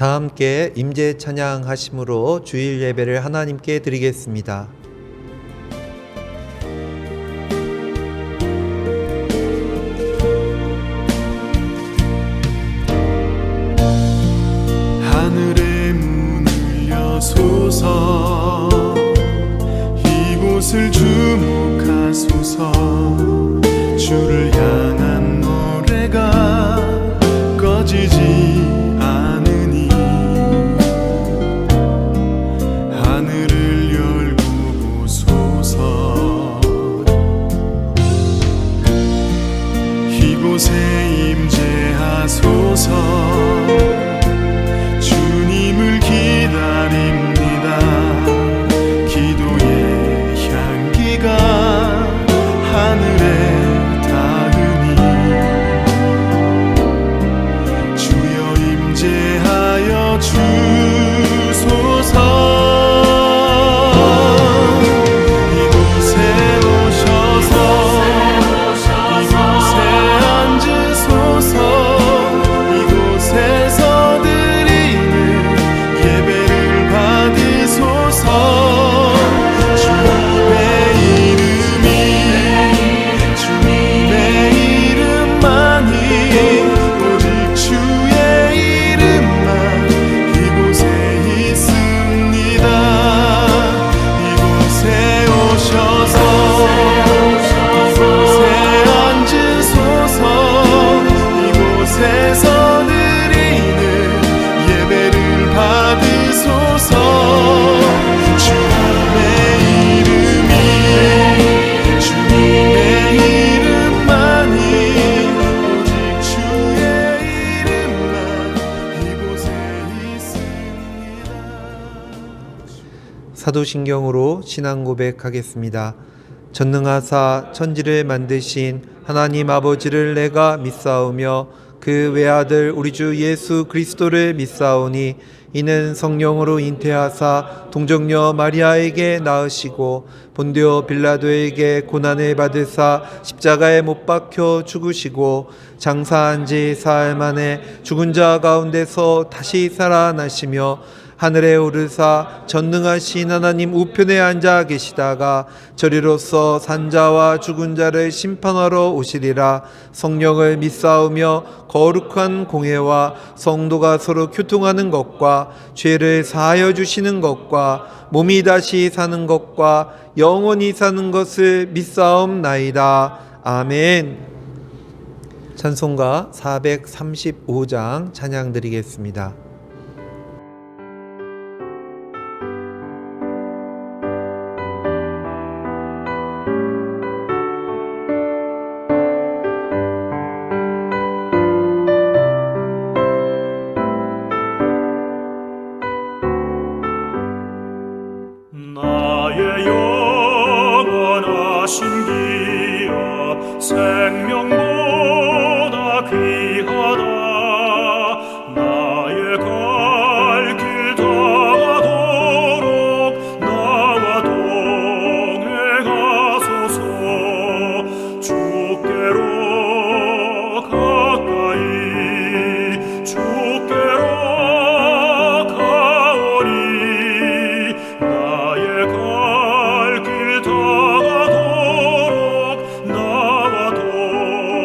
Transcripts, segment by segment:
다 함께 임재 찬양하심으로 주일 예배를 하나님께 드리겠습니다. 하늘의 문을 여소서, 이곳을 주목하소서. 주를 향한 노래가 꺼지지 않으니 하늘을 열고 보소서. 이곳에 임재하소서. 주님을 기다립니다. 기도의 향기가 하늘에 닿으니 주여 임재하여 주소서. 이곳에 오셔서 이곳에 앉으소서. 이곳에서 드리는 예배를 받으소서. 주님의 이름이, 주님의 이름만이, 오직 주의 이름만 이곳에 있습니다. 이곳에 오셔서 이곳에 앉으소서. 이곳에서 드리는 예배를 받으소서. 주님의 이름이, 주님의 이름만이, 오직 주의 이름만 이곳에 있습니다. 사도신경으로 신앙 고백하겠습니다. 전능하사 천지를 만드신 하나님 아버지를 내가 믿사오며 그 외아들 우리 주 예수 그리스도를 믿사오니 이는 성령으로 잉태하사 동정녀 마리아에게 낳으시고 본디오 빌라도에게 고난을 받으사 십자가에 못 박혀 죽으시고 장사한 지 사흘 만에 죽은 자 가운데서 다시 살아나시며 하늘에 오르사 전능하신 하나님 우편에 앉아 계시다가 저리로서 산자와 죽은 자를 심판하러 오시리라. 성령을 믿사오며 거룩한 공회와 성도가 서로 교통하는 것과 죄를 사하여 주시는 것과 몸이 다시 사는 것과 영원히 사는 것을 믿사옵나이다. 아멘. 찬송가 435장 찬양 드리겠습니다. 나의 영원하신 기업 생명보다 귀하다. 나의 갈 길 다가도록 나와 동행하소서. 주께로 가까이 주께로 가오리. 나의 갈 길 다가도록 나와 동행하소서.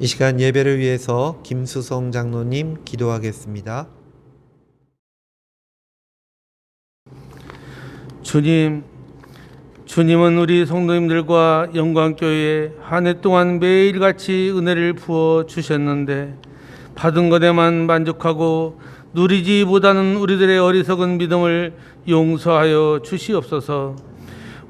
이 시간 예배를 위해서 김수성 장로님 기도하겠습니다. 주님은 우리 성도님들과 영광교회에 한 해 동안 매일같이 은혜를 부어 주셨는데 받은 것에만 만족하고 누리지 못하는 우리들의 어리석은 믿음을 용서하여 주시옵소서.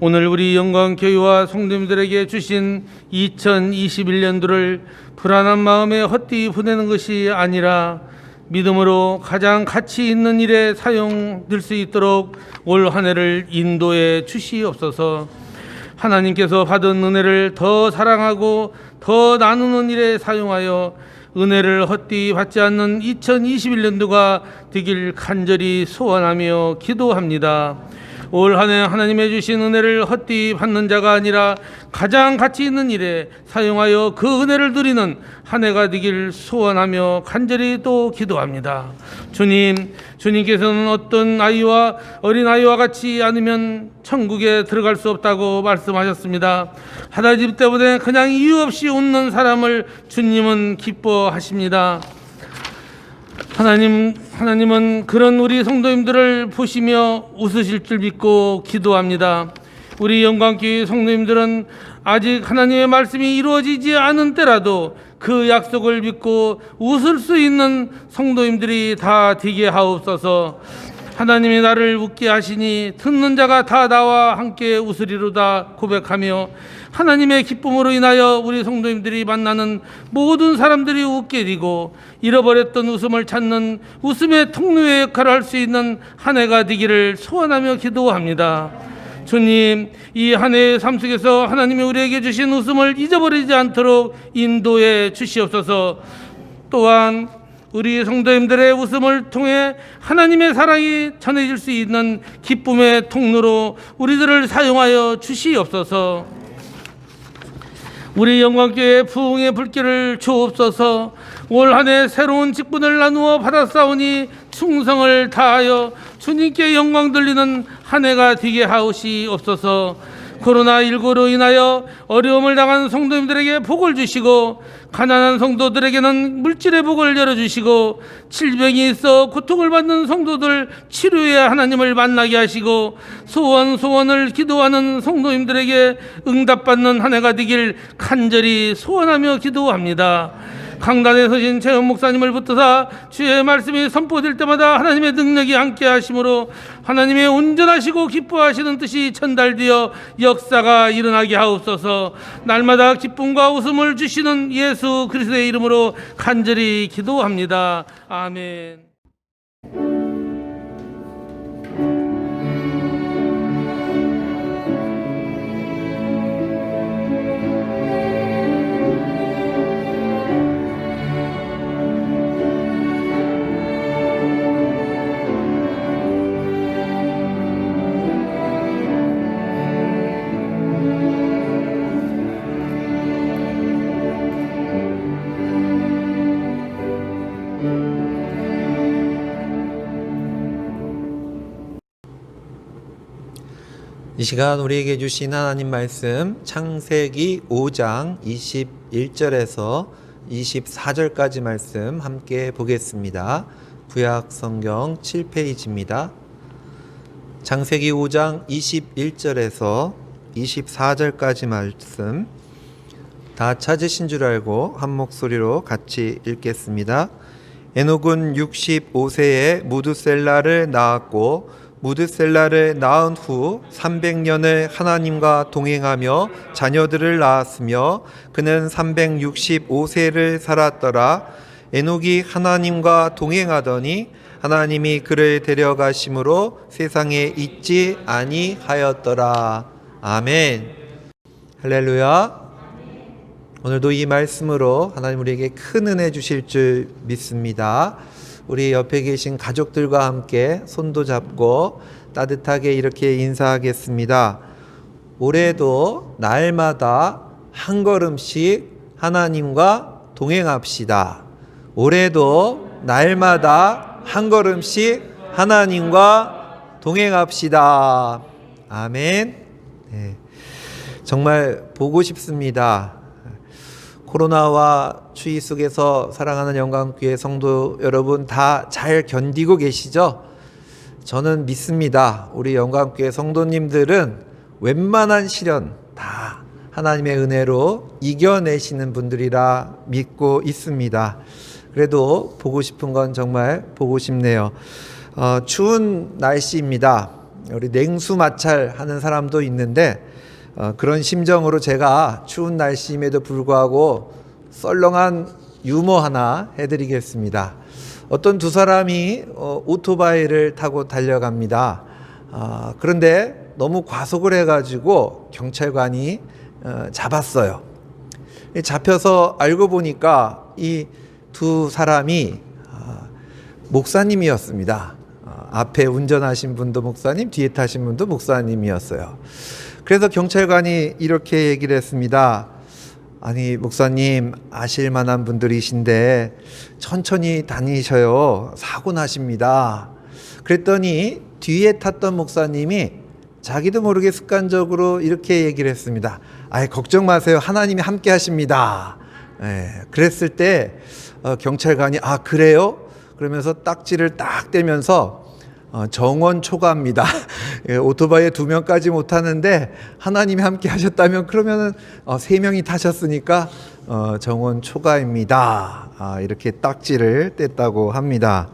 오늘 우리 영광교회와 성도님들에게 주신 2021년도를 불안한 마음에 헛되이 보내는 것이 아니라 믿음으로 가장 가치 있는 일에 사용될 수 있도록 올 한 해를 인도해 주시옵소서. 하나님께서 받은 은혜를 더 사랑하고 더 나누는 일에 사용하여 은혜를 헛되이 받지 않는 2021년도가 되길 간절히 소원하며 기도합니다. 올 한 해 하나님의 주신 은혜를 헛되이 받는 자가 아니라 가장 가치 있는 일에 사용하여 그 은혜를 누리는 한 해가 되길 소원하며 간절히 또 기도합니다. 주님께서는 어떤 아이와 어린아이와 같이 않으면 천국에 들어갈 수 없다고 말씀하셨습니다. 하나님 때문에 그냥 이유 없이 웃는 사람을 주님은 기뻐하십니다. 하나님은 그런 우리 성도님들을 보시며 웃으실 줄 믿고 기도합니다. 우리 영광교회 성도님들은 아직 하나님의 말씀이 이루어지지 않은 때라도 그 약속을 믿고 웃을 수 있는 성도님들이 다 되게 하옵소서. 하나님이 나를 웃게 하시니 듣는 자가 다 나와 함께 웃으리로다 고백하며 하나님의 기쁨으로 인하여 우리 성도님들이 만나는 모든 사람들이 웃게 되고 잃어버렸던 웃음을 찾는 웃음의 통로의 역할을 할 수 있는 한 해가 되기를 소원하며 기도합니다. 주님, 이 한 해의 삶 속에서 하나님이 우리에게 주신 웃음을 잊어버리지 않도록 인도해 주시옵소서. 또한 우리 성도님들의 웃음을 통해 하나님의 사랑이 전해질 수 있는 기쁨의 통로로 우리들을 사용하여 주시옵소서. 우리 영광교회 부흥의 불길을 주옵소서. 올 한 해 새로운 직분을 나누어 받았사오니 충성을 다하여 주님께 영광 돌리는 한 해가 되게 하옵시옵소서. 코로나19로 인하여 어려움을 당한 성도님들에게 복을 주시고 가난한 성도들에게는 물질의 복을 열어주시고 질병이 있어 고통을 받는 성도들 치료의 하나님을 만나게 하시고 소원을 기도하는 성도님들에게 응답받는 한 해가 되길 간절히 소원하며 기도합니다. 강단에 서신 최원 목사님을 붙드사 주의 말씀이 선포될 때마다 하나님의 능력이 함께 하심으로 하나님의 온전하시고 기뻐하시는 뜻이 전달되어 역사가 일어나게 하옵소서. 날마다 기쁨과 웃음을 주시는 예수 그리스도의 이름으로 간절히 기도합니다. 아멘. 이 시간 우리에게 주신 하나님 말씀 창세기 5장 21절에서 24절까지 말씀 함께 보겠습니다. 구약 성경 7페이지입니다. 창세기 5장 21절에서 24절까지 말씀 다 찾으신 줄 알고 한 목소리로 같이 읽겠습니다. 에녹은 65세에 무드셀라를 낳았고 무드셀라를 낳은 후 300년을 하나님과 동행하며 자녀들을 낳았으며 그는 365세를 살았더라. 에녹이 하나님과 동행하더니 하나님이 그를 데려가심으로 세상에 있지 아니하였더라. 아멘. 할렐루야. 오늘도 이 말씀으로 하나님 우리에게 큰 은혜 주실 줄 믿습니다. 우리 옆에 계신 가족들과 함께 손도 잡고 따뜻하게 이렇게 인사하겠습니다. 올해도 날마다 한 걸음씩 하나님과 동행합시다. 올해도 날마다 한 걸음씩 하나님과 동행합시다. 아멘. 네. 정말 보고 싶습니다. 코로나와 추위 속에서 사랑하는 영광교회 성도 여러분 다 잘 견디고 계시죠? 저는 믿습니다. 우리 영광교회 성도님들은 웬만한 시련 다 하나님의 은혜로 이겨내시는 분들이라 믿고 있습니다. 그래도 보고 싶은 건 정말 보고 싶네요. 추운 날씨입니다. 우리 냉수 마찰 하는 사람도 있는데 그런 심정으로 제가 추운 날씨임에도 불구하고 썰렁한 유머 하나 해드리겠습니다. 어떤 두 사람이 오토바이를 타고 달려갑니다. 그런데 너무 과속을 해가지고 경찰관이 잡았어요. 잡혀서 알고 보니까 이 두 사람이 목사님이었습니다. 앞에 운전하신 분도 목사님, 뒤에 타신 분도 목사님이었어요. 그래서 경찰관이 이렇게 얘기를 했습니다. 아니 목사님 아실 만한 분들이신데 천천히 다니셔요. 사고 나십니다. 그랬더니 뒤에 탔던 목사님이 자기도 모르게 습관적으로 이렇게 얘기를 했습니다. 아이 걱정 마세요. 하나님이 함께 하십니다. 그랬을 때 경찰관이 아 그래요? 그러면서 딱지를 딱 떼면서 정원 초과입니다. 오토바이에 2명까지 못 타는데 하나님이 함께 하셨다면 그러면은 3명이 타셨으니까 정원 초과입니다. 이렇게 딱지를 뗐다고 합니다.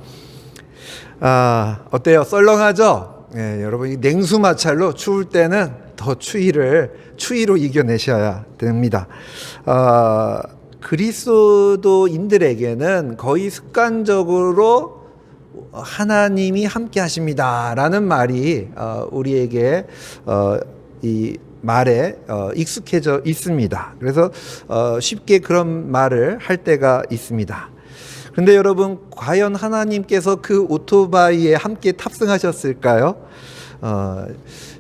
어때요? 썰렁하죠? 여러분 이 냉수 마찰로 추울 때는 더 추위로 이겨내셔야 됩니다. 그리스도인들에게는 거의 습관적으로 하나님이 함께 하십니다라는 말이 우리에게 이 말에 익숙해져 있습니다. 그래서 쉽게 그런 말을 할 때가 있습니다. 그런데 여러분 과연 하나님께서 그 오토바이에 함께 탑승하셨을까요?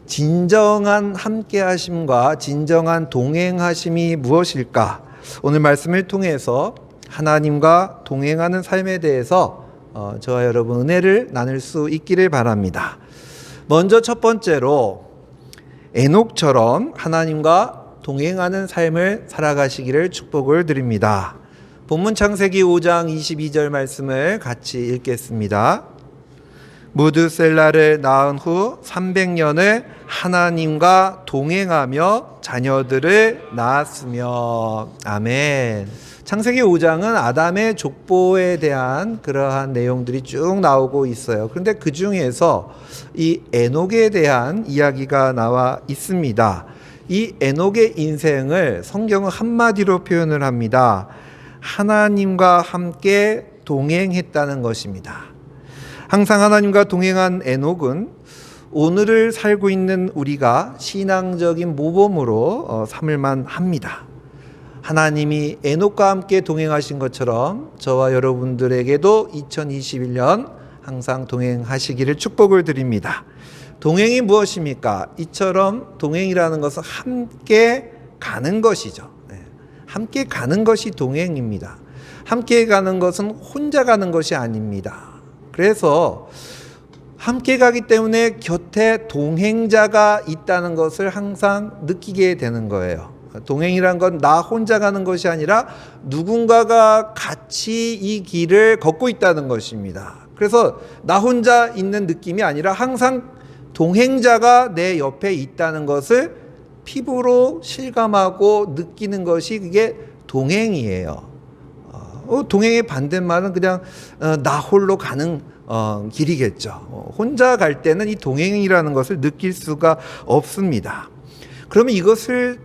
진정한 함께하심과 진정한 동행하심이 무엇일까? 오늘 말씀을 통해서 하나님과 동행하는 삶에 대해서 저와 여러분 은혜를 나눌 수 있기를 바랍니다. 먼저 첫 번째로 에녹처럼 하나님과 동행하는 삶을 살아가시기를 축복을 드립니다. 본문 창세기 5장 22절 말씀을 같이 읽겠습니다. 무드셀라를 낳은 후 300년을 하나님과 동행하며 자녀들을 낳았으며. 아멘. 창세기 5장은 아담의 족보에 대한 그러한 내용들이 쭉 나오고 있어요. 그런데 그 중에서 이 에녹에 대한 이야기가 나와 있습니다. 이 에녹의 인생을 성경은 한마디로 표현을 합니다. 하나님과 함께 동행했다는 것입니다. 항상 하나님과 동행한 에녹은 오늘을 살고 있는 우리가 신앙적인 모범으로 삼을만 합니다. 하나님이 에녹과 함께 동행하신 것처럼 저와 여러분들에게도 2021년 항상 동행하시기를 축복을 드립니다. 동행이 무엇입니까? 이처럼 동행이라는 것은 함께 가는 것이죠. 함께 가는 것이 동행입니다. 함께 가는 것은 혼자 가는 것이 아닙니다. 그래서 함께 가기 때문에 곁에 동행자가 있다는 것을 항상 느끼게 되는 거예요. 동행이란 건 나 혼자 가는 것이 아니라 누군가가 같이 이 길을 걷고 있다는 것입니다. 그래서 나 혼자 있는 느낌이 아니라 항상 동행자가 내 옆에 있다는 것을 피부로 실감하고 느끼는 것이 그게 동행이에요. 동행의 반대말은 그냥 나 홀로 가는 길이겠죠. 혼자 갈 때는 이 동행이라는 것을 느낄 수가 없습니다. 그러면 이것을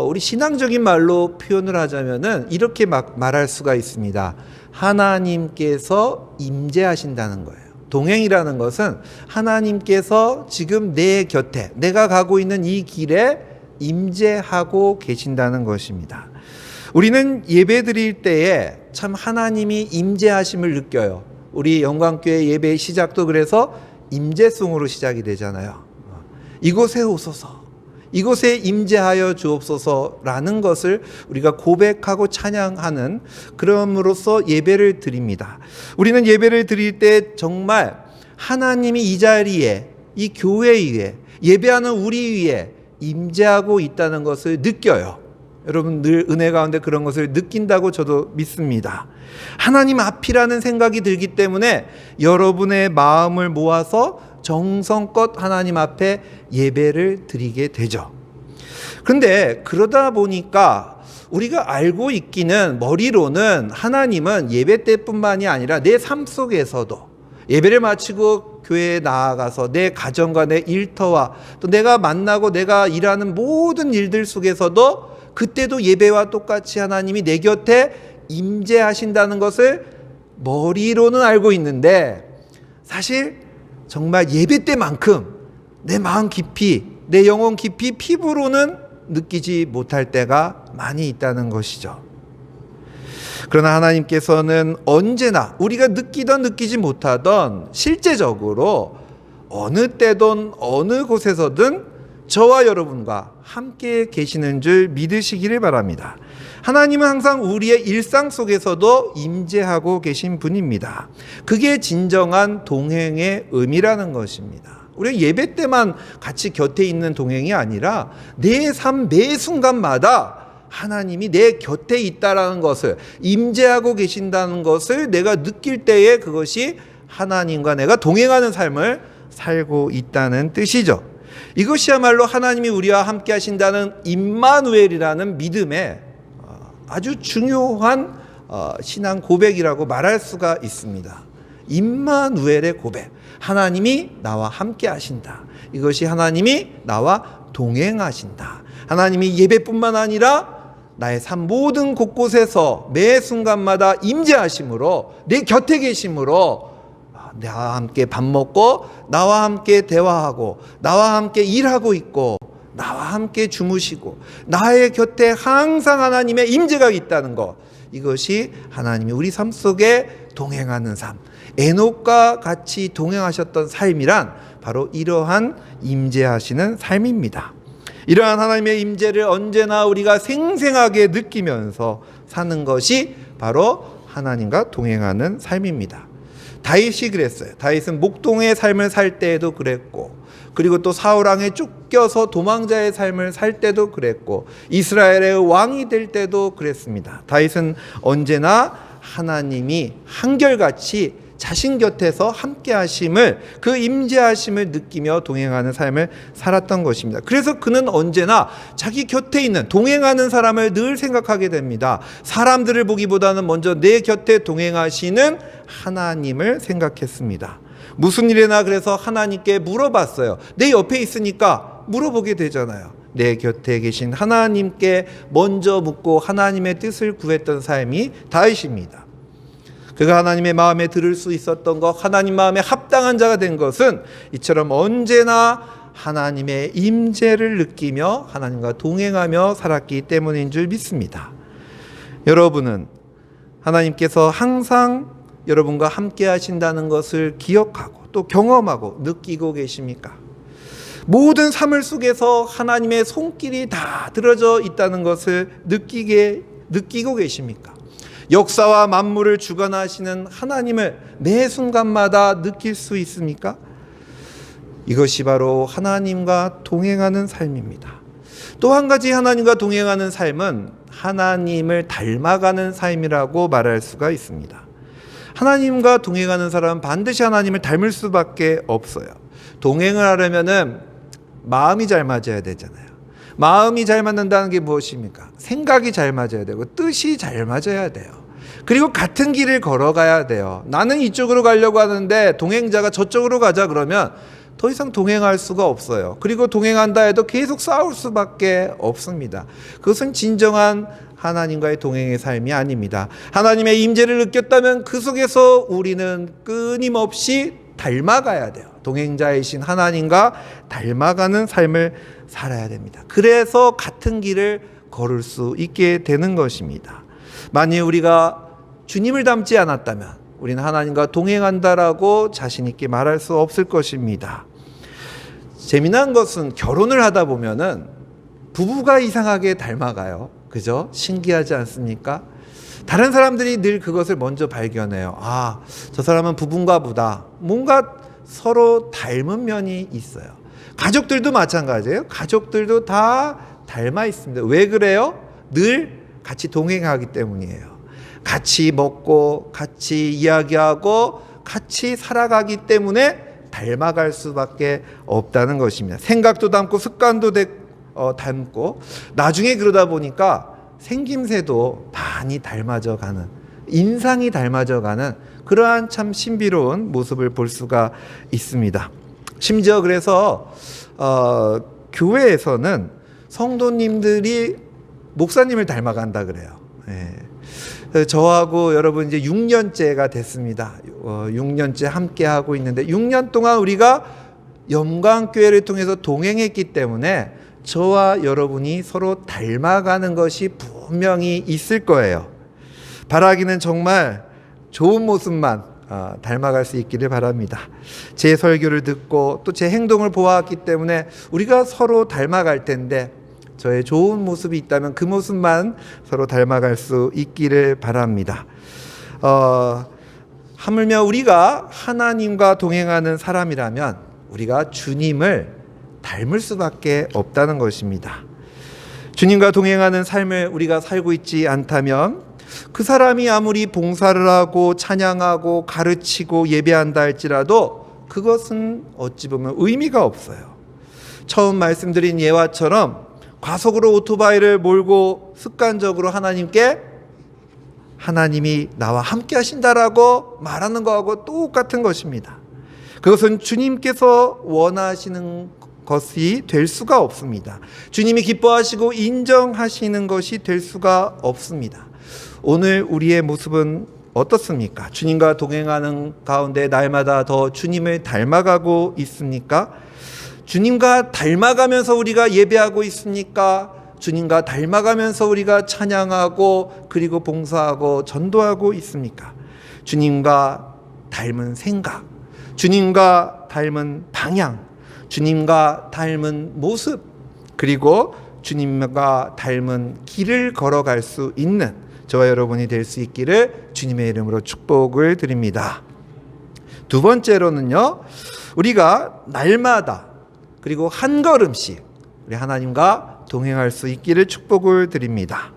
우리 신앙적인 말로 표현을 하자면은 이렇게 말할 수가 있습니다. 하나님께서 임재하신다는 거예요. 동행이라는 것은 하나님께서 지금 내 곁에 내가 가고 있는 이 길에 임재하고 계신다는 것입니다. 우리는 예배 드릴 때에 참 하나님이 임재하심을 느껴요. 우리 영광교회 예배의 시작도 그래서 임재송으로 시작이 되잖아요. 이곳에 오소서, 이곳에 임재하여 주옵소서라는 것을 우리가 고백하고 찬양하는 그럼으로써 예배를 드립니다. 우리는 예배를 드릴 때 정말 하나님이 이 자리에, 이 교회 위에, 예배하는 우리 위에 임재하고 있다는 것을 느껴요. 여러분 늘 은혜 가운데 그런 것을 느낀다고 저도 믿습니다. 하나님 앞이라는 생각이 들기 때문에 여러분의 마음을 모아서 정성껏 하나님 앞에 예배를 드리게 되죠. 그런데 그러다 보니까 우리가 알고 있기는 머리로는 하나님은 예배 때뿐만이 아니라 내 삶 속에서도 예배를 마치고 교회에 나아가서 내 가정과 내 일터와 또 내가 만나고 내가 일하는 모든 일들 속에서도 그때도 예배와 똑같이 하나님이 내 곁에 임재하신다는 것을 머리로는 알고 있는데 사실 정말 예배 때만큼 내 마음 깊이, 내 영혼 깊이 피부로는 느끼지 못할 때가 많이 있다는 것이죠. 그러나 하나님께서는 언제나 우리가 느끼던 느끼지 못하던 실제적으로 어느 때든 어느 곳에서든 저와 여러분과 함께 계시는 줄 믿으시기를 바랍니다. 하나님은 항상 우리의 일상 속에서도 임재하고 계신 분입니다. 그게 진정한 동행의 의미라는 것입니다. 우리가 예배 때만 같이 곁에 있는 동행이 아니라 내 삶 매 순간마다 하나님이 내 곁에 있다라는 것을, 임재하고 계신다는 것을 내가 느낄 때에 그것이 하나님과 내가 동행하는 삶을 살고 있다는 뜻이죠. 이것이야말로 하나님이 우리와 함께 하신다는 임마누엘이라는 믿음의 아주 중요한 신앙 고백이라고 말할 수가 있습니다. 임마누엘의 고백. 하나님이 나와 함께 하신다. 이것이 하나님이 나와 동행하신다. 하나님이 예배뿐만 아니라 나의 삶 모든 곳곳에서 매 순간마다 임재하심으로, 내 곁에 계심으로 나와 함께 밥 먹고 나와 함께 대화하고 나와 함께 일하고 있고 나와 함께 주무시고 나의 곁에 항상 하나님의 임재가 있다는 것, 이것이 하나님이 우리 삶 속에 동행하는 삶, 에녹과 같이 동행하셨던 삶이란 바로 이러한 임재하시는 삶입니다. 이러한 하나님의 임재를 언제나 우리가 생생하게 느끼면서 사는 것이 바로 하나님과 동행하는 삶입니다. 다윗이 그랬어요. 다윗은 목동의 삶을 살 때에도 그랬고, 그리고 또 사울왕에 쫓겨서 도망자의 삶을 살 때도 그랬고, 이스라엘의 왕이 될 때도 그랬습니다. 다윗은 언제나 하나님이 한결같이 자신 곁에서 함께 하심을, 그 임재하심을 느끼며 동행하는 삶을 살았던 것입니다. 그래서 그는 언제나 자기 곁에 있는 동행하는 사람을 늘 생각하게 됩니다. 사람들을 보기보다는 먼저 내 곁에 동행하시는 하나님을 생각했습니다. 무슨 일이나 그래서 하나님께 물어봤어요. 내 옆에 있으니까 물어보게 되잖아요. 내 곁에 계신 하나님께 먼저 묻고 하나님의 뜻을 구했던 삶이 다윗입니다. 그가 하나님의 마음에 들을 수 있었던 것, 하나님 마음에 합당한 자가 된 것은 이처럼 언제나 하나님의 임재를 느끼며 하나님과 동행하며 살았기 때문인 줄 믿습니다. 여러분은 하나님께서 항상 여러분과 함께 하신다는 것을 기억하고 또 경험하고 느끼고 계십니까? 모든 삶을 속에서 하나님의 손길이 다 들어져 있다는 것을 느끼고 계십니까? 역사와 만물을 주관하시는 하나님을 매 순간마다 느낄 수 있습니까? 이것이 바로 하나님과 동행하는 삶입니다. 또 한 가지 하나님과 동행하는 삶은 하나님을 닮아가는 삶이라고 말할 수가 있습니다. 하나님과 동행하는 사람은 반드시 하나님을 닮을 수밖에 없어요. 동행을 하려면은 마음이 잘 맞아야 되잖아요. 마음이 잘 맞는다는 게 무엇입니까? 생각이 잘 맞아야 되고 뜻이 잘 맞아야 돼요. 그리고 같은 길을 걸어가야 돼요. 나는 이쪽으로 가려고 하는데 동행자가 저쪽으로 가자 그러면 더 이상 동행할 수가 없어요. 그리고 동행한다 해도 계속 싸울 수밖에 없습니다. 그것은 진정한 하나님과의 동행의 삶이 아닙니다. 하나님의 임재를 느꼈다면 그 속에서 우리는 끊임없이 닮아가야 돼요. 동행자이신 하나님과 닮아가는 삶을 살아야 됩니다. 그래서 같은 길을 걸을 수 있게 되는 것입니다. 만일 우리가 주님을 닮지 않았다면 우리는 하나님과 동행한다라고 자신 있게 말할 수 없을 것입니다. 재미난 것은 결혼을 하다 보면은 부부가 이상하게 닮아가요. 그죠? 신기하지 않습니까? 다른 사람들이 늘 그것을 먼저 발견해요. 아, 저 사람은 부부인가 보다. 뭔가 서로 닮은 면이 있어요. 가족들도 마찬가지예요. 가족들도 다 닮아 있습니다. 왜 그래요? 늘 같이 동행하기 때문이에요. 같이 먹고 같이 이야기하고 같이 살아가기 때문에 닮아갈 수밖에 없다는 것입니다. 생각도 닮고 습관도 닮고 나중에 그러다 보니까 생김새도 많이 닮아져 가는, 인상이 닮아져 가는 그러한 참 신비로운 모습을 볼 수가 있습니다. 심지어 그래서 교회에서는 성도님들이 목사님을 닮아간다 그래요. 예. 저하고 여러분 이제 6년째가 됐습니다. 6년째 함께 하고 있는데 6년 동안 우리가 영광교회를 통해서 동행했기 때문에 저와 여러분이 서로 닮아가는 것이 분명히 있을 거예요. 바라기는 정말 좋은 모습만 닮아갈 수 있기를 바랍니다. 제 설교를 듣고 또 제 행동을 보았기 때문에 우리가 서로 닮아갈 텐데 저의 좋은 모습이 있다면 그 모습만 서로 닮아갈 수 있기를 바랍니다. 하물며 우리가 하나님과 동행하는 사람이라면 우리가 주님을 닮을 수밖에 없다는 것입니다. 주님과 동행하는 삶을 우리가 살고 있지 않다면 그 사람이 아무리 봉사를 하고 찬양하고 가르치고 예배한다 할지라도 그것은 어찌 보면 의미가 없어요. 처음 말씀드린 예화처럼 과속으로 오토바이를 몰고 습관적으로 하나님이 나와 함께 하신다라고 말하는 것하고 똑같은 것입니다. 그것은 주님께서 원하시는 것이 될 수가 없습니다. 주님이 기뻐하시고 인정하시는 것이 될 수가 없습니다. 오늘 우리의 모습은 어떻습니까? 주님과 동행하는 가운데 날마다 더 주님을 닮아가고 있습니까? 주님과 닮아가면서 우리가 예배하고 있습니까? 주님과 닮아가면서 우리가 찬양하고 그리고 봉사하고 전도하고 있습니까? 주님과 닮은 생각, 주님과 닮은 방향, 주님과 닮은 모습, 그리고 주님과 닮은 길을 걸어갈 수 있는 저와 여러분이 될 수 있기를 주님의 이름으로 축복을 드립니다. 두 번째로는요, 우리가 날마다 그리고 한 걸음씩 우리 하나님과 동행할 수 있기를 축복을 드립니다.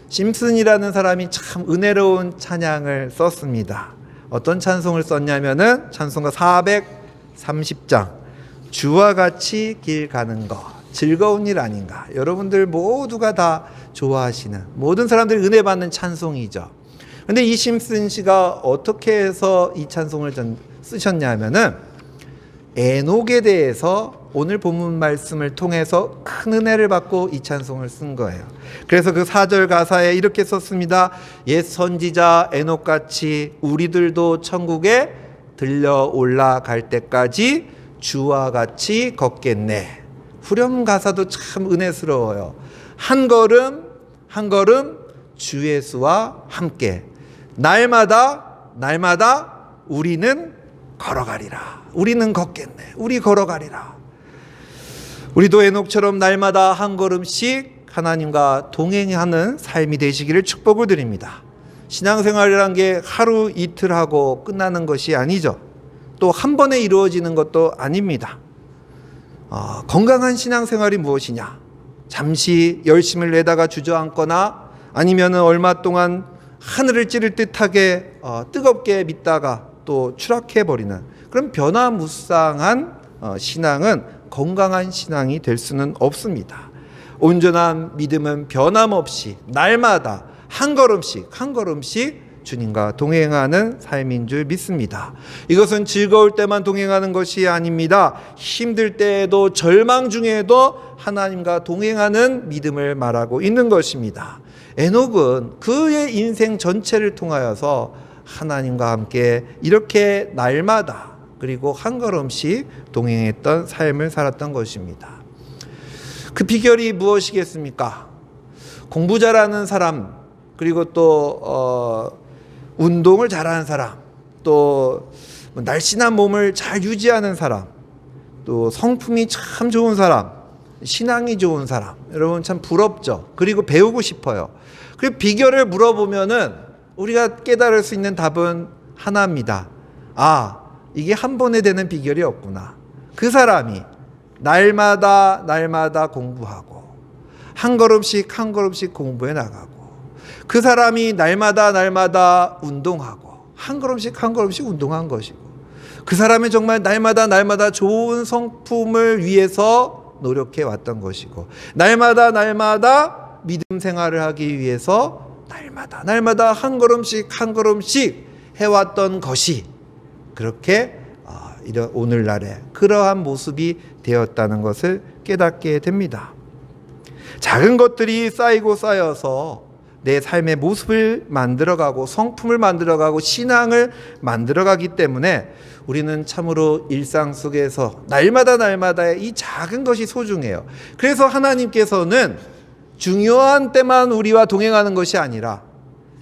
심슨이라는 사람이 참 은혜로운 찬양을 썼습니다. 어떤 찬송을 썼냐면은 찬송가 430장 주와 같이 길 가는 것 즐거운 일 아닌가. 여러분들 모두가 다 좋아하시는, 모든 사람들이 은혜 받는 찬송이죠. 근데 이 심슨 씨가 어떻게 해서 이 찬송을 쓰셨냐면은 에녹에 대해서 오늘 본문 말씀을 통해서 큰 은혜를 받고 이 찬송을 쓴 거예요. 그래서 그 4절 가사에 이렇게 썼습니다. 옛 선지자 에녹같이 우리들도 천국에 들려 올라갈 때까지 주와 같이 걷겠네. 후렴 가사도 참 은혜스러워요. 한 걸음 한 걸음 주 예수와 함께 날마다 우리는 걸어가리라. 우리는 걷겠네. 우리 걸어가리라. 우리도 에녹처럼 날마다 한 걸음씩 하나님과 동행하는 삶이 되시기를 축복을 드립니다. 신앙생활이란 게 하루 이틀 하고 끝나는 것이 아니죠. 또 한 번에 이루어지는 것도 아닙니다. 건강한 신앙생활이 무엇이냐? 잠시 열심을 내다가 주저앉거나 아니면 얼마 동안 하늘을 찌를 듯하게 뜨겁게 믿다가 또 추락해버리는 그런 변화무쌍한 신앙은 건강한 신앙이 될 수는 없습니다. 온전한 믿음은 변함없이 날마다 한 걸음씩 주님과 동행하는 삶인 줄 믿습니다. 이것은 즐거울 때만 동행하는 것이 아닙니다. 힘들 때에도 절망 중에도 하나님과 동행하는 믿음을 말하고 있는 것입니다. 에녹은 그의 인생 전체를 통하여서 하나님과 함께 이렇게 날마다 그리고 한 걸음씩 동행했던 삶을 살았던 것입니다. 그 비결이 무엇이겠습니까? 공부 잘하는 사람, 그리고 또 운동을 잘하는 사람, 또 날씬한 몸을 잘 유지하는 사람, 또 성품이 참 좋은 사람, 신앙이 좋은 사람, 여러분 참 부럽죠. 그리고 배우고 싶어요. 그리고 비결을 물어보면은 우리가 깨달을 수 있는 답은 하나입니다. 아, 이게 한 번에 되는 비결이 없구나. 그 사람이 날마다 공부하고 한 걸음씩 한 걸음씩 공부해 나가고, 그 사람이 날마다 운동하고 한 걸음씩 한 걸음씩 운동한 것이고, 그 사람이 정말 날마다 좋은 성품을 위해서 노력해 왔던 것이고, 날마다 믿음 생활을 하기 위해서 날마다 한 걸음씩 한 걸음씩 해왔던 것이 그렇게 이런 오늘날의 그러한 모습이 되었다는 것을 깨닫게 됩니다. 작은 것들이 쌓이고 쌓여서 내 삶의 모습을 만들어가고 성품을 만들어가고 신앙을 만들어가기 때문에 우리는 참으로 일상 속에서 날마다의 이 작은 것이 소중해요. 그래서 하나님께서는 중요한 때만 우리와 동행하는 것이 아니라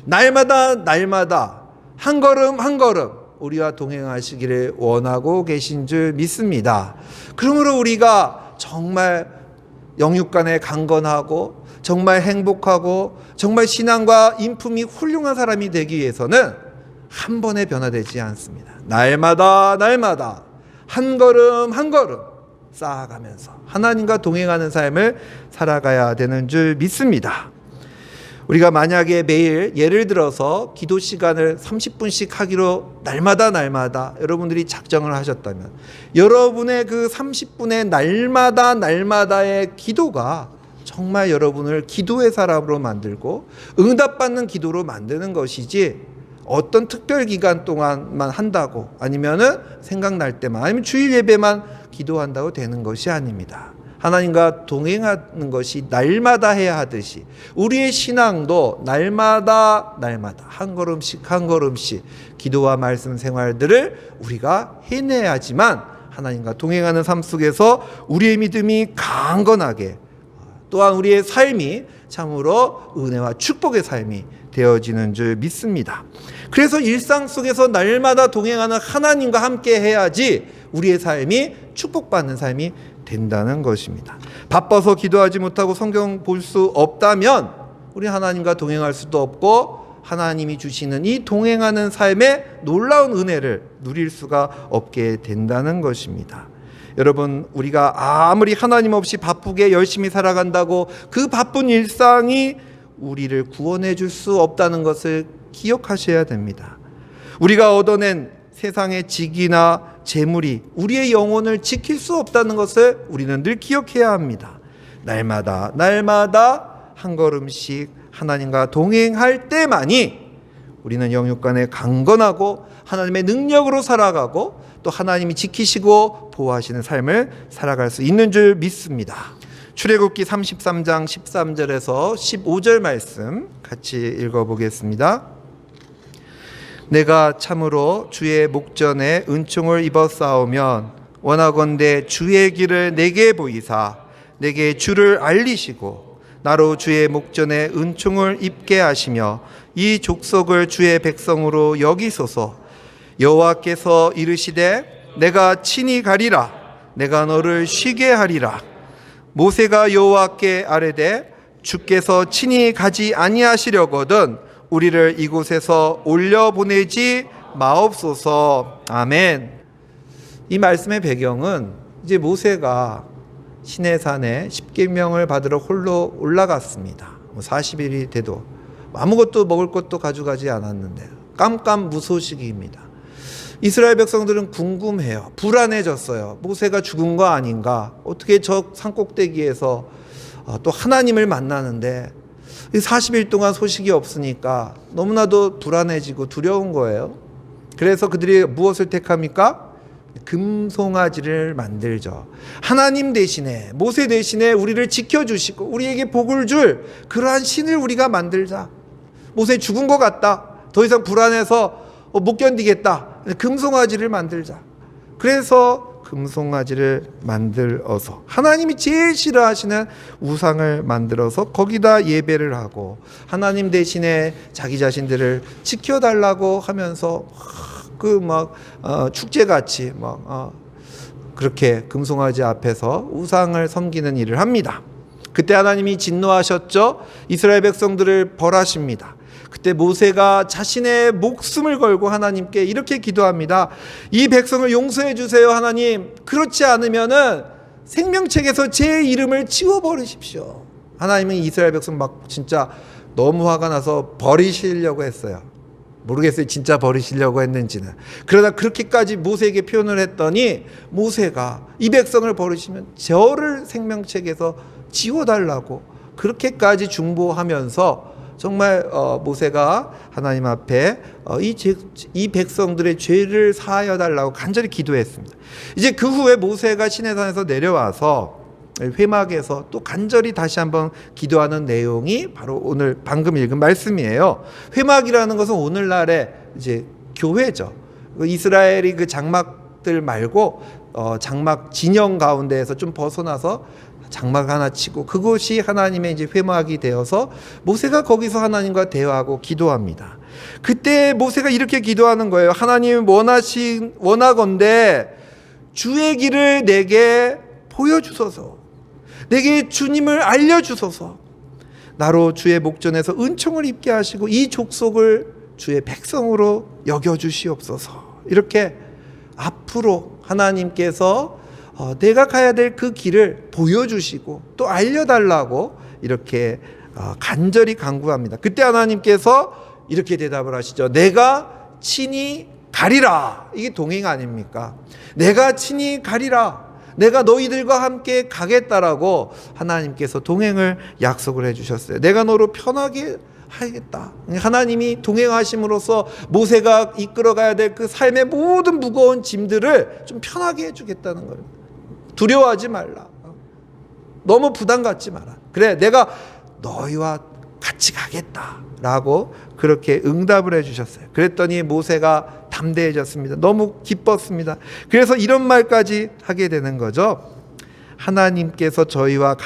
날마다 한 걸음 한 걸음 우리와 동행하시기를 원하고 계신 줄 믿습니다. 그러므로 우리가 정말 영육간에 강건하고 정말 행복하고 정말 신앙과 인품이 훌륭한 사람이 되기 위해서는 한 번에 변화되지 않습니다. 날마다 한 걸음 한 걸음 쌓아가면서 하나님과 동행하는 삶을 살아가야 되는 줄 믿습니다. 우리가 만약에 매일 예를 들어서 기도 시간을 30분씩 하기로 날마다 여러분들이 작정을 하셨다면, 여러분의 그 30분의 날마다의 기도가 정말 여러분을 기도의 사람으로 만들고 응답받는 기도로 만드는 것이지, 어떤 특별 기간 동안만 한다고 아니면은 생각날 때만 아니면 주일 예배만 기도한다고 되는 것이 아닙니다. 하나님과 동행하는 것이 날마다 해야 하듯이 우리의 신앙도 날마다 한 걸음씩 한 걸음씩 기도와 말씀 생활들을 우리가 해내야지만 하나님과 동행하는 삶 속에서 우리의 믿음이 강건하게, 또한 우리의 삶이 참으로 은혜와 축복의 삶이 되어지는 줄 믿습니다. 그래서 일상 속에서 날마다 동행하는 하나님과 함께 해야지 우리의 삶이 축복받는 삶이 된다는 것입니다. 바빠서 기도하지 못하고 성경 볼 수 없다면 우리 하나님과 동행할 수도 없고, 하나님이 주시는 이 동행하는 삶의 놀라운 은혜를 누릴 수가 없게 된다는 것입니다. 여러분, 우리가 아무리 하나님 없이 바쁘게 열심히 살아간다고 그 바쁜 일상이 우리를 구원해 줄 수 없다는 것을 기억하셔야 됩니다. 우리가 얻어낸 세상의 직이나 재물이 우리의 영혼을 지킬 수 없다는 것을 우리는 늘 기억해야 합니다. 날마다 한 걸음씩 하나님과 동행할 때만이 우리는 영육간에 강건하고 하나님의 능력으로 살아가고 또 하나님이 지키시고 보호하시는 삶을 살아갈 수 있는 줄 믿습니다. 출애굽기 33장 13절에서 15절 말씀 같이 읽어보겠습니다. 내가 참으로 주의 목전에 은총을 입어 싸우면 원하건대 주의 길을 내게 보이사 내게 주를 알리시고 나로 주의 목전에 은총을 입게 하시며 이 족속을 주의 백성으로 여기소서. 여호와께서 이르시되 내가 친히 가리라. 내가 너를 쉬게 하리라. 모세가 여호와께 아뢰되 주께서 친히 가지 아니하시려거든 우리를 이곳에서 올려보내지 마옵소서. 아멘. 이 말씀의 배경은 이제 모세가 시내산에 십계명을 받으러 홀로 올라갔습니다. 40일이 돼도 아무것도 먹을 것도 가져가지 않았는데 깜깜무소식입니다. 이스라엘 백성들은 궁금해요. 불안해졌어요. 모세가 죽은 거 아닌가? 어떻게 저 산꼭대기에서 또 하나님을 만나는데 40일 동안 소식이 없으니까 너무나도 불안해지고 두려운 거예요. 그래서 그들이 무엇을 택합니까? 금송아지를 만들죠. 하나님 대신에, 모세 대신에 우리를 지켜주시고 우리에게 복을 줄 그러한 신을 우리가 만들자. 모세 죽은 것 같다. 더 이상 불안해서 못 견디겠다. 금송아지를 만들자. 그래서 금송아지를 만들어서 하나님이 제일 싫어하시는 우상을 만들어서 거기다 예배를 하고 하나님 대신에 자기 자신들을 지켜달라고 하면서 축제같이 그렇게 금송아지 앞에서 우상을 섬기는 일을 합니다. 그때 하나님이 진노하셨죠. 이스라엘 백성들을 벌하십니다. 그때 모세가 자신의 목숨을 걸고 하나님께 이렇게 기도합니다. 이 백성을 용서해 주세요, 하나님. 그렇지 않으면은 생명책에서 제 이름을 지워버리십시오. 하나님은 이스라엘 백성 막 진짜 너무 화가 나서 버리시려고 했어요. 모르겠어요, 진짜 버리시려고 했는지는. 그러다 그렇게까지 모세에게 표현을 했더니 모세가 이 백성을 버리시면 저를 생명책에서 지워달라고 그렇게까지 중보하면서 정말 모세가 하나님 앞에 이 백성들의 죄를 사하여 달라고 간절히 기도했습니다. 이제 그 후에 모세가 시내산에서 내려와서 회막에서 또 간절히 다시 한번 기도하는 내용이 바로 오늘 방금 읽은 말씀이에요. 회막이라는 것은 오늘날의 이제 교회죠. 이스라엘이 그 장막들 말고 장막 진영 가운데에서 좀 벗어나서 장막 하나 치고 그것이 하나님의 이제 회막이 되어서 모세가 거기서 하나님과 대화하고 기도합니다. 그때 모세가 이렇게 기도하는 거예요. 하나님 원하건대 주의 길을 내게 보여주소서. 내게 주님을 알려주소서. 나로 주의 목전에서 은총을 입게 하시고 이 족속을 주의 백성으로 여겨주시옵소서. 이렇게 앞으로 하나님께서 내가 가야 될 그 길을 보여주시고 또 알려달라고 이렇게 간절히 간구합니다. 그때 하나님께서 이렇게 대답을 하시죠. 내가 친히 가리라. 이게 동행 아닙니까? 내가 친히 가리라. 내가 너희들과 함께 가겠다라고 하나님께서 동행을 약속을 해주셨어요. 내가 너로 편하게 하겠다. 하나님이 동행하심으로써 모세가 이끌어가야 될 그 삶의 모든 무거운 짐들을 좀 편하게 해주겠다는 거예요. 두려워하지 말라. 너무 부담 갖지 마라. 그래, 내가 너희와 같이 가겠다라고 그렇게 응답을 해주셨어요. 그랬더니 모세가 담대해졌습니다. 너무 기뻤습니다. 그래서 이런 말까지 하게 되는 거죠. 하나님께서 저희와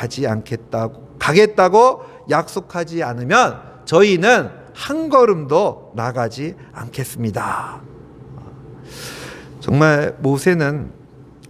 가겠다고 약속하지 않으면 저희는 한 걸음도 나가지 않겠습니다. 정말 모세는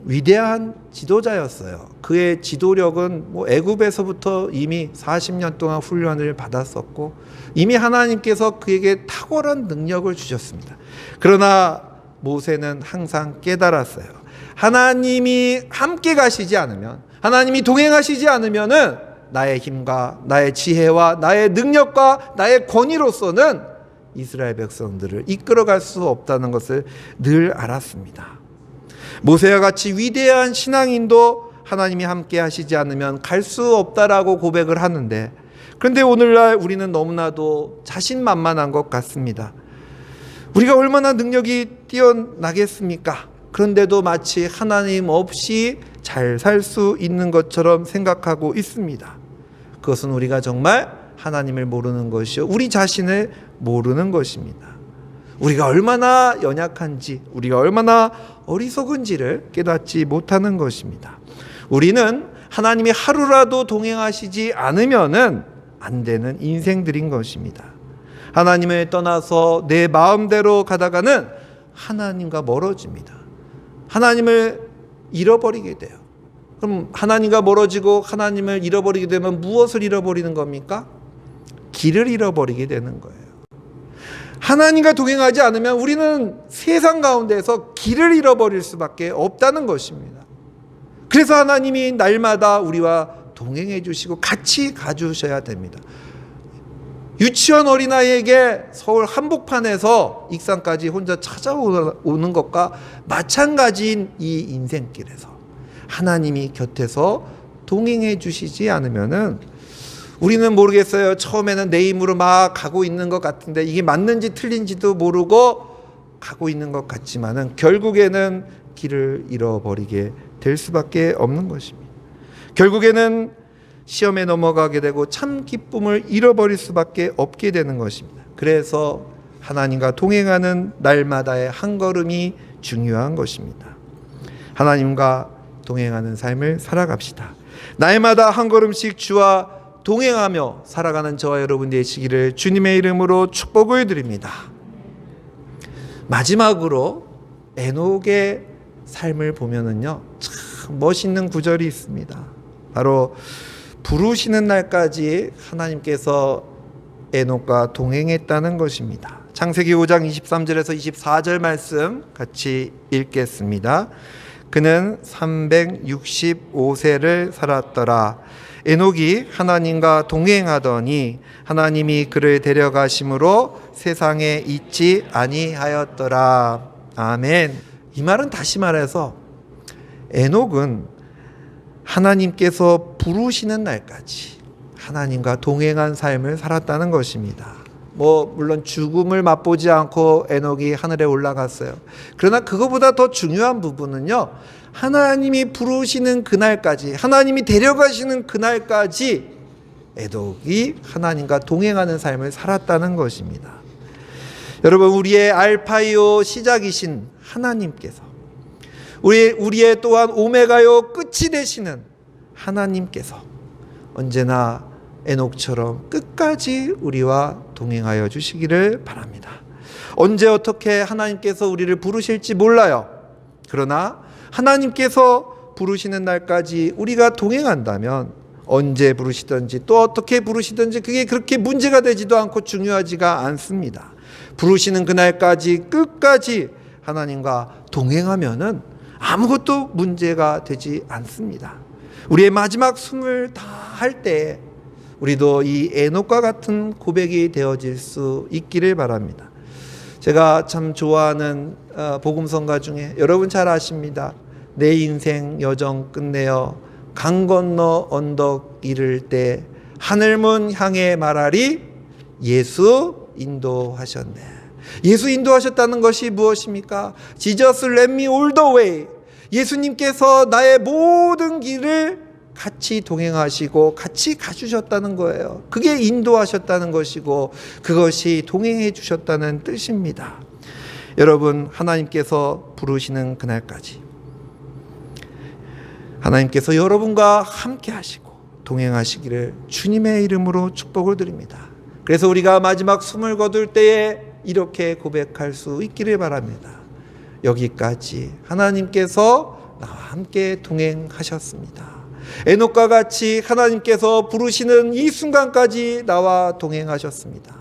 위대한 지도자였어요. 그의 지도력은 애굽에서부터 이미 40년 동안 훈련을 받았었고 이미 하나님께서 그에게 탁월한 능력을 주셨습니다. 그러나 모세는 항상 깨달았어요. 하나님이 함께 가시지 않으면, 하나님이 동행하시지 않으면은 나의 힘과 나의 지혜와 나의 능력과 나의 권위로서는 이스라엘 백성들을 이끌어갈 수 없다는 것을 늘 알았습니다. 모세와 같이 위대한 신앙인도 하나님이 함께 하시지 않으면 갈 수 없다라고 고백을 하는데, 그런데 오늘날 우리는 너무나도 자신만만한 것 같습니다. 우리가 얼마나 능력이 뛰어나겠습니까? 그런데도 마치 하나님 없이 잘 살 수 있는 것처럼 생각하고 있습니다. 그것은 우리가 정말 하나님을 모르는 것이요, 우리 자신을 모르는 것입니다. 우리가 얼마나 연약한지, 우리가 얼마나 어리석은지를 깨닫지 못하는 것입니다. 우리는 하나님이 하루라도 동행하시지 않으면은 안 되는 인생들인 것입니다. 하나님을 떠나서 내 마음대로 가다가는 하나님과 멀어집니다. 하나님을 잃어버리게 돼요. 그럼 하나님과 멀어지고 하나님을 잃어버리게 되면 무엇을 잃어버리는 겁니까? 길을 잃어버리게 되는 거예요. 하나님과 동행하지 않으면 우리는 세상 가운데서 길을 잃어버릴 수밖에 없다는 것입니다. 그래서 하나님이 날마다 우리와 동행해 주시고 같이 가주셔야 됩니다. 유치원 어린아이에게 서울 한복판에서 익산까지 혼자 찾아오는 것과 마찬가지인 이 인생길에서 하나님이 곁에서 동행해 주시지 않으면은 우리는 모르겠어요. 처음에는 내 힘으로 막 가고 있는 것 같은데 이게 맞는지 틀린지도 모르고 가고 있는 것 같지만은 결국에는 길을 잃어버리게 될 수밖에 없는 것입니다. 결국에는 시험에 넘어가게 되고 참 기쁨을 잃어버릴 수밖에 없게 되는 것입니다. 그래서 하나님과 동행하는 날마다의 한 걸음이 중요한 것입니다. 하나님과 동행하는 삶을 살아갑시다. 날마다 한 걸음씩 주와 동행하며 살아가는 저와 여러분 되시기를 주님의 이름으로 축복을 드립니다. 마지막으로 에녹의 삶을 보면은요, 참 참 멋있는 구절이 있습니다. 바로 부르시는 날까지 하나님께서 에녹과 동행했다는 것입니다. 창세기 5장 23절에서 24절 말씀 같이 읽겠습니다. 그는 365세를 살았더라. 에녹이 하나님과 동행하더니 하나님이 그를 데려가심으로 세상에 있지 아니하였더라. 아멘. 이 말은 다시 말해서 에녹은 하나님께서 부르시는 날까지 하나님과 동행한 삶을 살았다는 것입니다. 물론 죽음을 맛보지 않고 에녹이 하늘에 올라갔어요. 그러나 그거보다 더 중요한 부분은요, 하나님이 부르시는 그날까지, 하나님이 데려가시는 그날까지 에녹이 하나님과 동행하는 삶을 살았다는 것입니다. 여러분, 우리의 알파요 시작이신 하나님께서, 우리의 또한 오메가요 끝이 되시는 하나님께서 언제나 에녹처럼 끝까지 우리와 동행하여 주시기를 바랍니다. 언제 어떻게 하나님께서 우리를 부르실지 몰라요. 그러나 하나님께서 부르시는 날까지 우리가 동행한다면 언제 부르시든지 또 어떻게 부르시든지 그게 그렇게 문제가 되지도 않고 중요하지가 않습니다. 부르시는 그날까지 끝까지 하나님과 동행하면은 아무것도 문제가 되지 않습니다. 우리의 마지막 숨을 다할 때 우리도 이 에녹과 같은 고백이 되어질 수 있기를 바랍니다. 제가 참 좋아하는 복음성가 중에 여러분 잘 아십니다. 내 인생 여정 끝내어 강 건너 언덕 이를 때 하늘문 향해 말하리 예수 인도하셨네. 예수 인도하셨다는 것이 무엇입니까? Jesus let me all the way. 예수님께서 나의 모든 길을 같이 동행하시고 같이 가주셨다는 거예요. 그게 인도하셨다는 것이고 그것이 동행해 주셨다는 뜻입니다. 여러분, 하나님께서 부르시는 그날까지 하나님께서 여러분과 함께 하시고 동행하시기를 주님의 이름으로 축복을 드립니다. 그래서 우리가 마지막 숨을 거둘 때에 이렇게 고백할 수 있기를 바랍니다. 여기까지 하나님께서 나와 함께 동행하셨습니다. 에녹과 같이 하나님께서 부르시는 이 순간까지 나와 동행하셨습니다.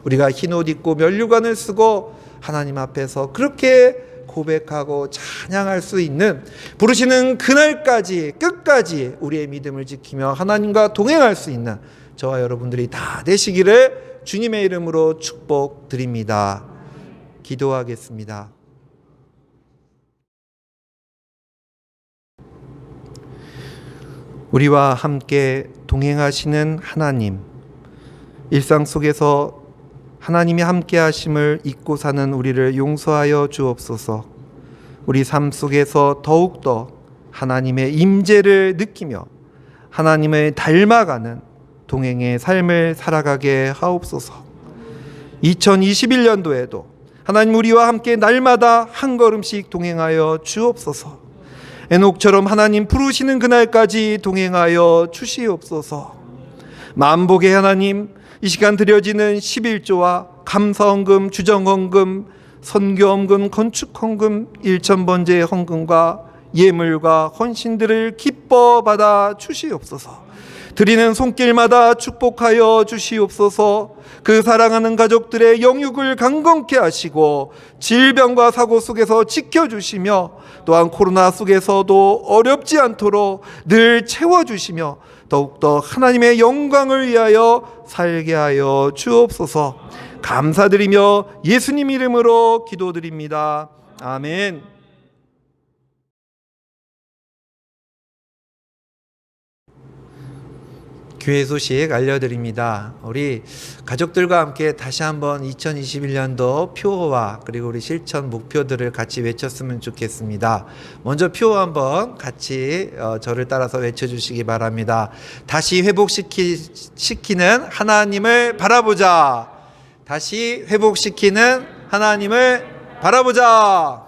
우리가 흰옷 입고 면류관을 쓰고 하나님 앞에서 그렇게 고백하고 찬양할 수 있는, 부르시는 그날까지 끝까지 우리의 믿음을 지키며 하나님과 동행할 수 있는 저와 여러분들이 다 되시기를 주님의 이름으로 축복드립니다. 기도하겠습니다. 우리와 함께 동행하시는 하나님, 일상 속에서 하나님이 함께 하심을 잊고 사는 우리를 용서하여 주옵소서. 우리 삶 속에서 더욱더 하나님의 임재를 느끼며 하나님을 닮아가는 동행의 삶을 살아가게 하옵소서. 2021년도에도 하나님 우리와 함께 날마다 한 걸음씩 동행하여 주옵소서. 에녹처럼 하나님 부르시는 그날까지 동행하여 주시옵소서. 만복의 하나님, 이 시간 드려지는 11조와 감사헌금, 주정헌금, 선교헌금, 건축헌금, 일천번제 헌금과 예물과 헌신들을 기뻐 받아 주시옵소서. 드리는 손길마다 축복하여 주시옵소서. 그 사랑하는 가족들의 영육을 강건케 하시고 질병과 사고 속에서 지켜주시며 또한 코로나 속에서도 어렵지 않도록 늘 채워주시며 더욱더 하나님의 영광을 위하여 살게 하여 주옵소서. 감사드리며 예수님 이름으로 기도드립니다. 아멘. 교회 소식 알려드립니다. 우리 가족들과 함께 다시 한번 2021년도 표어와 그리고 우리 실천 목표들을 같이 외쳤으면 좋겠습니다. 먼저 표어 한번 같이 저를 따라서 외쳐주시기 바랍니다. 다시 회복시키는 하나님을 바라보자. 다시 회복시키는 하나님을 바라보자.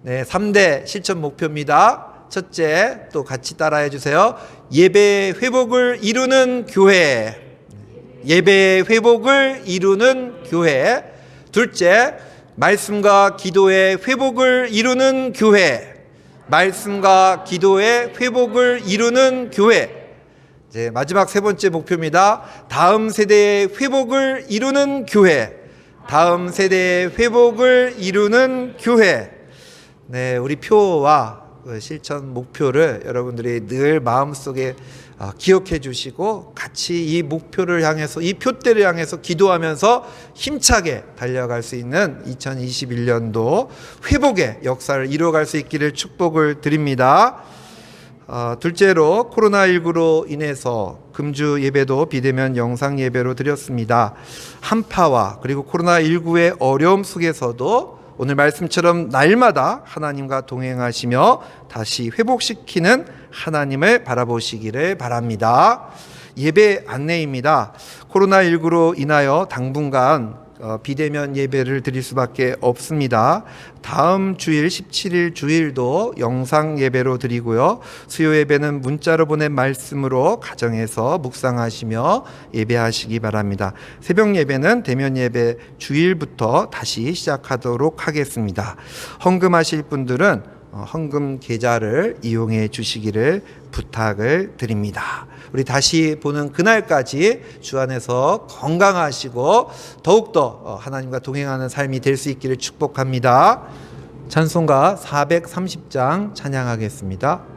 네, 3대 실천 목표입니다. 첫째, 또 같이 따라해 주세요. 예배 회복을 이루는 교회. 예배 회복을 이루는 교회. 둘째, 말씀과 기도의 회복을 이루는 교회. 말씀과 기도의 회복을 이루는 교회. 이제 마지막 세 번째 목표입니다. 다음 세대의 회복을 이루는 교회. 다음 세대의 회복을 이루는 교회. 네, 우리 표와 실천 목표를 여러분들이 늘 마음속에 기억해 주시고 같이 이 목표를 향해서, 이 표대를 향해서 기도하면서 힘차게 달려갈 수 있는 2021년도 회복의 역사를 이루어갈 수 있기를 축복을 드립니다. 둘째로 코로나19로 인해서 금주 예배도 비대면 영상 예배로 드렸습니다. 한파와 그리고 코로나19의 어려움 속에서도 오늘 말씀처럼 날마다 하나님과 동행하시며 다시 회복시키는 하나님을 바라보시기를 바랍니다. 예배 안내입니다. 코로나19로 인하여 당분간 비대면 예배를 드릴 수밖에 없습니다. 다음 주일 17일 주일도 영상 예배로 드리고요. 수요 예배는 문자로 보낸 말씀으로 가정에서 묵상하시며 예배하시기 바랍니다. 새벽 예배는 대면 예배 주일부터 다시 시작하도록 하겠습니다. 헌금하실 분들은 헌금 계좌를 이용해 주시기를 부탁을 드립니다. 우리 다시 보는 그날까지 주 안에서 건강하시고 더욱더 하나님과 동행하는 삶이 될 수 있기를 축복합니다. 찬송가 430장 찬양하겠습니다.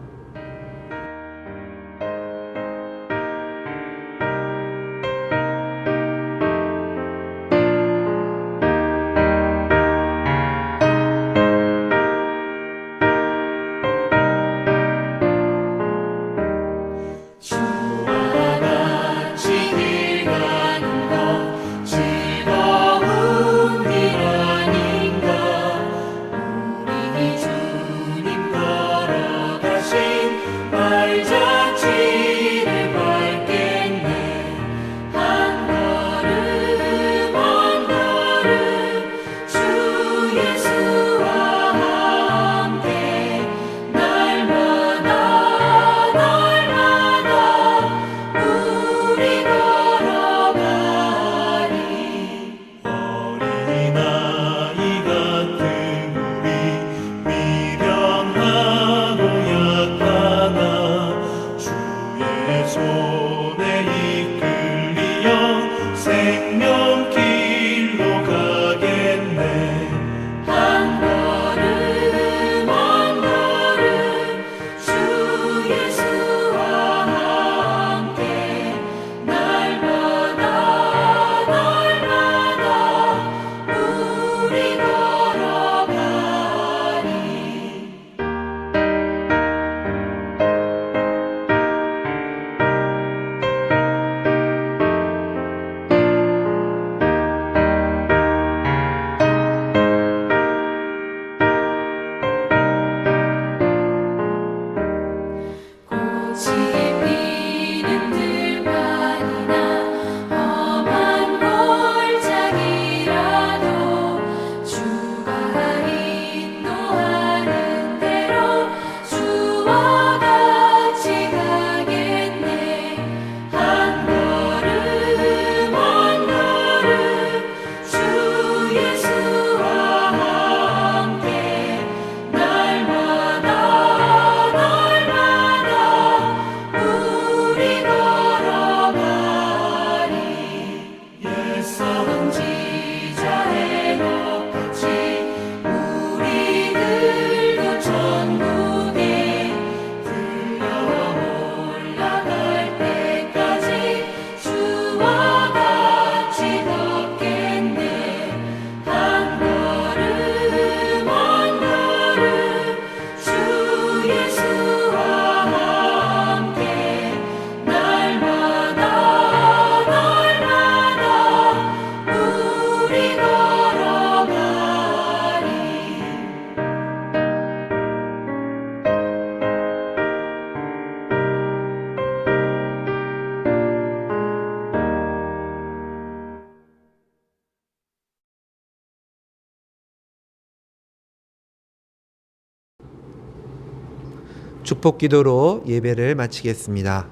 축복 기도로 예배를 마치겠습니다.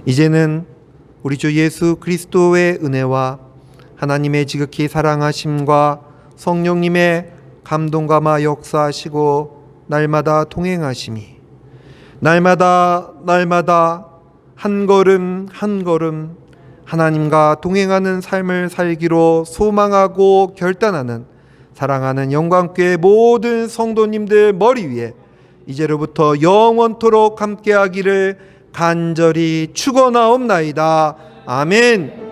이제는 우리 주 예수 그리스도의 은혜와 하나님의 지극히 사랑하심과 성령님의 감동감화 역사하시고 날마다 동행하심이 날마다 한 걸음 한 걸음 하나님과 동행하는 삶을 살기로 소망하고 결단하는 사랑하는 영광교회 모든 성도님들 머리 위에 이제로부터 영원토록 함께하기를 간절히 축원하옵나이다. 아멘.